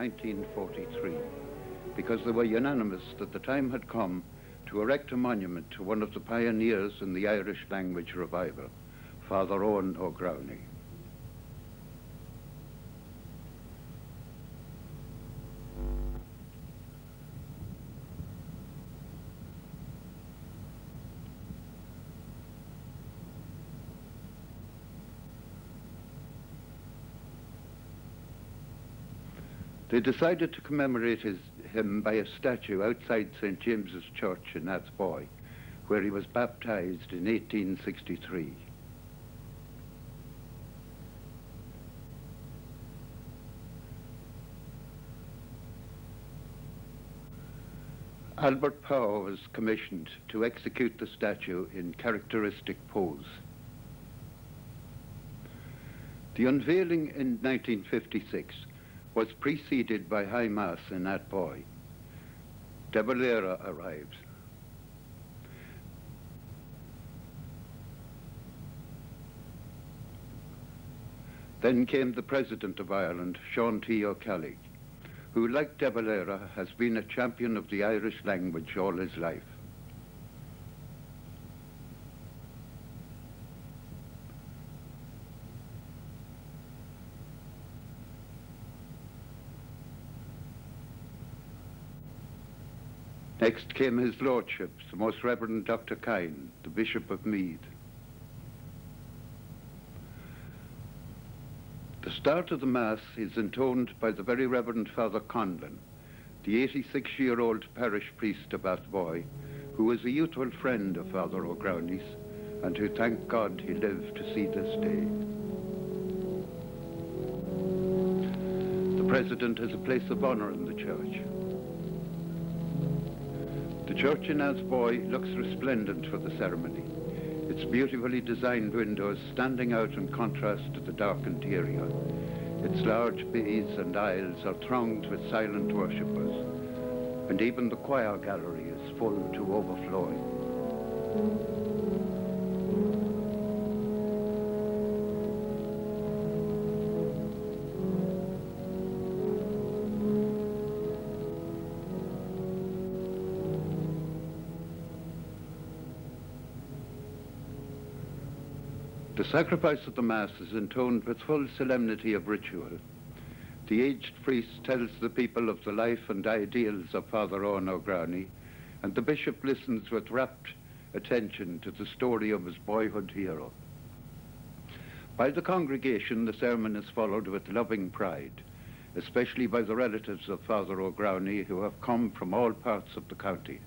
1943 because they were unanimous that the time had come to erect a monument to one of the pioneers in the Irish language revival, Father Eoghan O'Growney. They decided to commemorate him by a statue outside St. James's Church in Athboy, where he was baptized in 1863. Albert Power was commissioned to execute the statue in characteristic pose. The unveiling in 1956 was preceded by High Mass in Athboy. De Valera arrived. Then came the President of Ireland, Seán T, who, like De Valera, has been a champion of the Irish language all his life. Next came His Lordship, the Most Reverend Dr. Kine, the Bishop of Meath. The start of the Mass is intoned by the Very Reverend Father Conlon, the 86-year-old parish priest of Athboy, who was a youthful friend of Father O'Growney's, and who, thank God, he lived to see this day. The President has a place of honor in the church. The church in Athboy looks resplendent for the ceremony, its beautifully designed windows standing out in contrast to the dark interior. Its large bays and aisles are thronged with silent worshippers, and even the choir gallery is full to overflowing. The sacrifice of the Mass is intoned with full solemnity of ritual. The aged priest tells the people of the life and ideals of Father Eoghan O'Growney, and the bishop listens with rapt attention to the story of his boyhood hero. By the congregation, the sermon is followed with loving pride, especially by the relatives of Father O'Growney who have come from all parts of the county.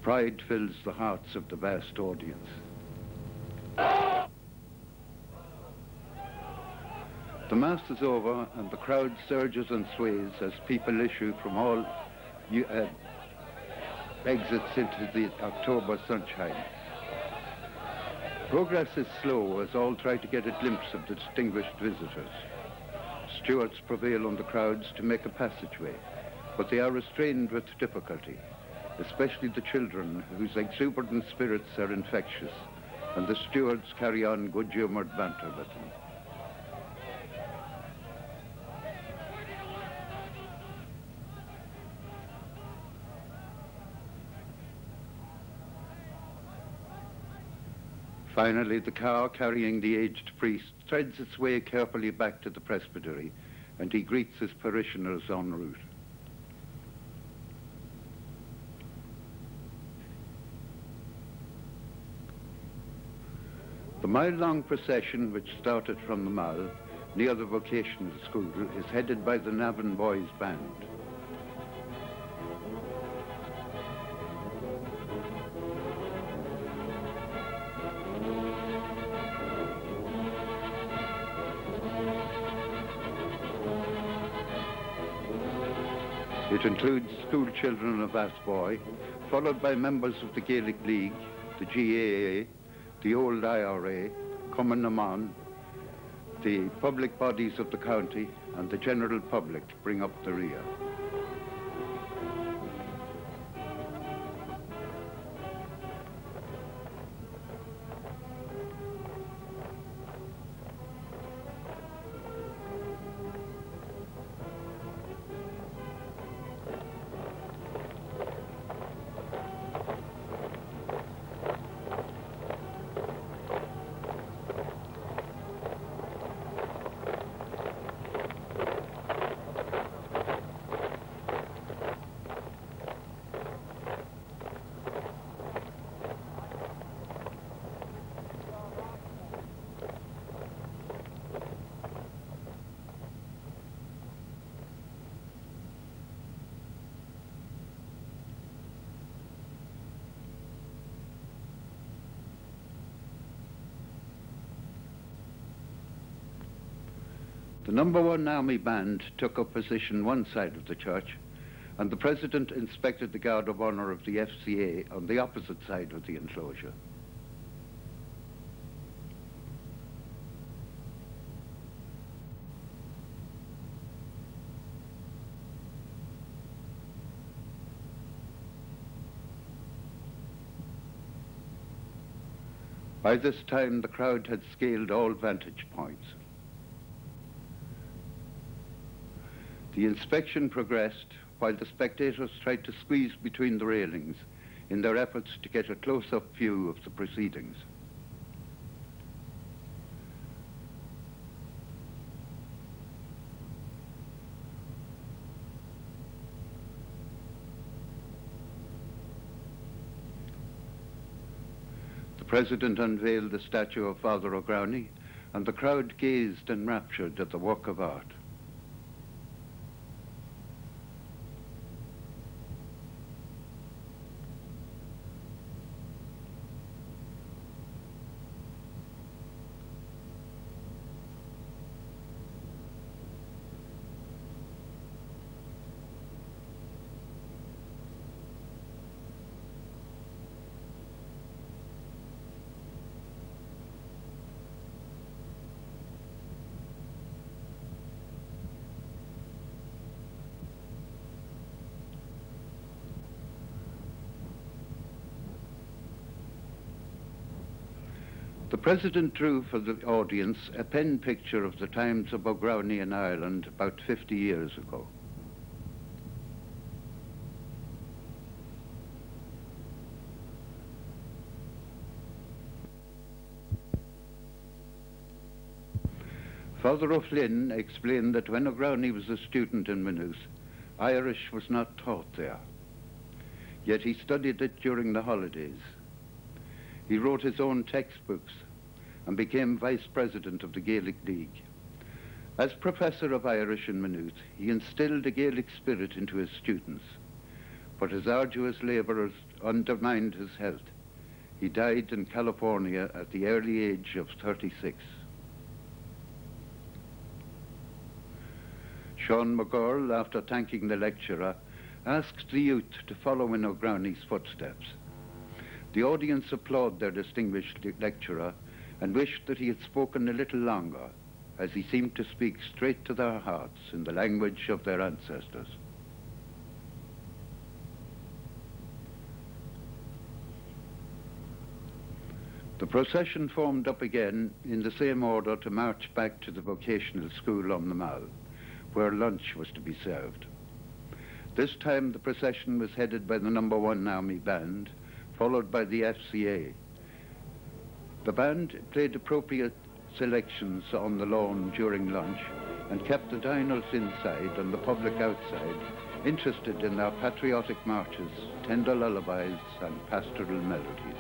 Pride fills the hearts of the vast audience. The Mass is over and the crowd surges and sways as people issue from all exits into the October sunshine. Progress is slow as all try to get a glimpse of the distinguished visitors. Stewards prevail on the crowds to make a passageway, but they are restrained with difficulty, especially the children, whose exuberant spirits are infectious, and the stewards carry on good-humoured banter with them. Finally, the car carrying the aged priest threads its way carefully back to the presbytery, and he greets his parishioners en route. The mile-long procession, which started from the Mall, near the vocational school, is headed by the Navan Boys Band. It includes school children of Athboy, followed by members of the Gaelic League, the GAA, the old IRA, Éamon, the public bodies of the county, and the general public bring up the rear. The #1 Army Band took up position one side of the church, and the President inspected the Guard of Honour of the FCA on the opposite side of the enclosure. By this time, the crowd had scaled all vantage points. The inspection progressed while the spectators tried to squeeze between the railings in their efforts to get a close-up view of the proceedings. The President unveiled the statue of Father O'Growney, and the crowd gazed enraptured at the work of art. The President drew for the audience a pen picture of the times of O'Growney in Ireland about 50 years ago. Father O'Flynn explained that when O'Growney was a student in Maynooth, Irish was not taught there. Yet he studied it during the holidays. He wrote his own textbooks and became Vice President of the Gaelic League. As Professor of Irish in Maynooth, he instilled a Gaelic spirit into his students, but his arduous labours undermined his health. He died in California at the early age of 36. Sean McGurl, after thanking the lecturer, asked the youth to follow in O'Growney's footsteps. The audience applauded their distinguished lecturer and wished that he had spoken a little longer, as he seemed to speak straight to their hearts in the language of their ancestors. The procession formed up again in the same order to march back to the vocational school on the Mall, where lunch was to be served. This time the procession was headed by the #1 Army Band, followed by the FCA. The band played appropriate selections on the lawn during lunch and kept the diners inside and the public outside, interested in their patriotic marches, tender lullabies and pastoral melodies.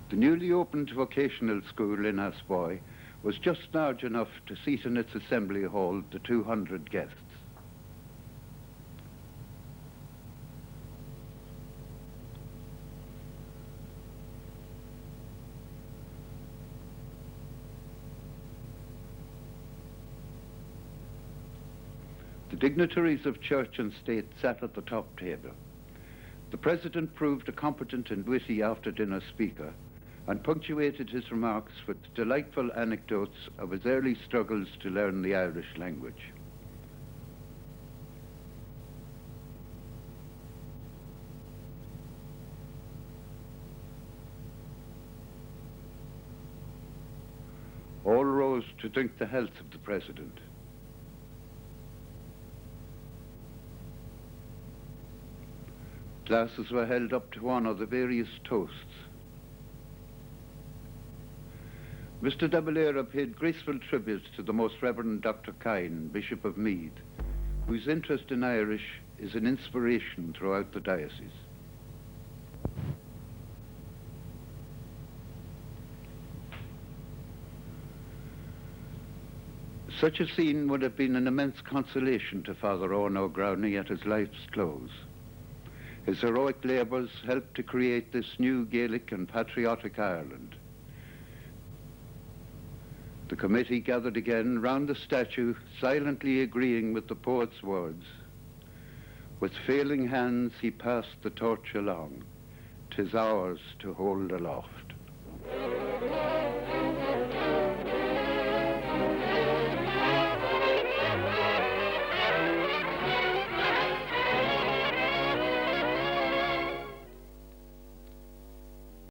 The newly opened vocational school in Athboy was just large enough to seat in its assembly hall the 200 guests. The dignitaries of church and state sat at the top table. The President proved a competent and witty after-dinner speaker, and punctuated his remarks with delightful anecdotes of his early struggles to learn the Irish language. All rose to drink the health of the President. Glasses were held up to honour the various toasts. Mr. de Valera paid graceful tribute to the Most Reverend Dr. Kine, Bishop of Meath, whose interest in Irish is an inspiration throughout the diocese. Such a scene would have been an immense consolation to Father Eoghan O'Growney at his life's close. His heroic labours helped to create this new Gaelic and patriotic Ireland. The committee gathered again round the statue, silently agreeing with the poet's words. With failing hands he passed the torch along. 'Tis ours to hold aloft.